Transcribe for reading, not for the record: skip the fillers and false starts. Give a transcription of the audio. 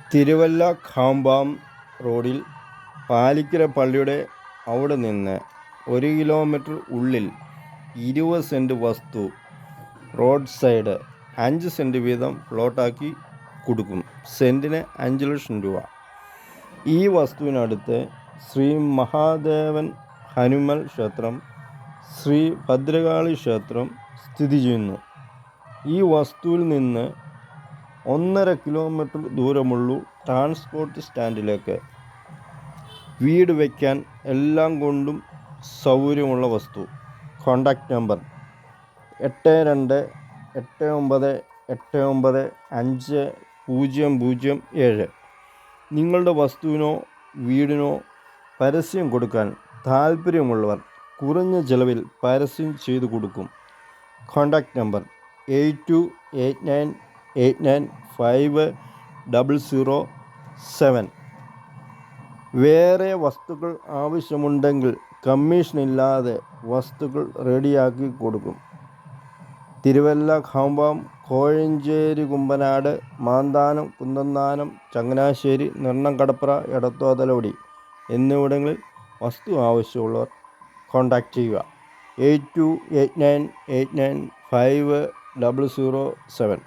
തിരുവല്ല ഖാംബാം റോഡിൽ പാലിക്കര പള്ളിയുടെ അവിടെ നിന്ന് 1 കിലോമീറ്റർ ഉള്ളിൽ 20 സെൻറ്റ് വസ്തു റോഡ് സൈഡ് 5 സെൻറ്റ് വീതം പ്ലോട്ടാക്കി കൊടുക്കും. സെൻറ്റിന് 5 ലക്ഷം രൂപ. ഈ വസ്തുവിനടുത്ത് ശ്രീ മഹാദേവൻ ഹനുമൽ ക്ഷേത്രം, ശ്രീ ഭദ്രകാളി ക്ഷേത്രം സ്ഥിതി ചെയ്യുന്നു. ഈ വസ്തുവിൽ നിന്ന് 1.5 കിലോമീറ്റർ ദൂരമുള്ളൂ ട്രാൻസ്പോർട്ട് സ്റ്റാൻഡിലേക്ക്. വീട് വയ്ക്കാൻ എല്ലാം കൊണ്ടും സൗകര്യമുള്ള വസ്തു. Contact number 8289895007. നിങ്ങളുടെ വസ്തുവിനോ വീടിനോ പരസ്യം കൊടുക്കാൻ താൽപ്പര്യമുള്ളവർ കുറഞ്ഞ ചിലവിൽ പരസ്യം ചെയ്തു കൊടുക്കും. Contact number 8289895007. വേറെ വസ്തുക്കൾ ആവശ്യമുണ്ടെങ്കിൽ കമ്മീഷനില്ലാതെ വസ്തുക്കൾ റെഡിയാക്കി കൊടുക്കും. തിരുവല്ല ഖാംബാം, കോഴഞ്ചേരി, കുമ്പനാട്, മാന്താനം, കുന്നന്താനം, ചങ്ങനാശ്ശേരി, നിർണം, കടപ്ര, എടത്വ, തലവടി എന്നിവിടങ്ങളിൽ വസ്തു ആവശ്യമുള്ളവർ കോൺടാക്റ്റ് ചെയ്യുക. 8289895007.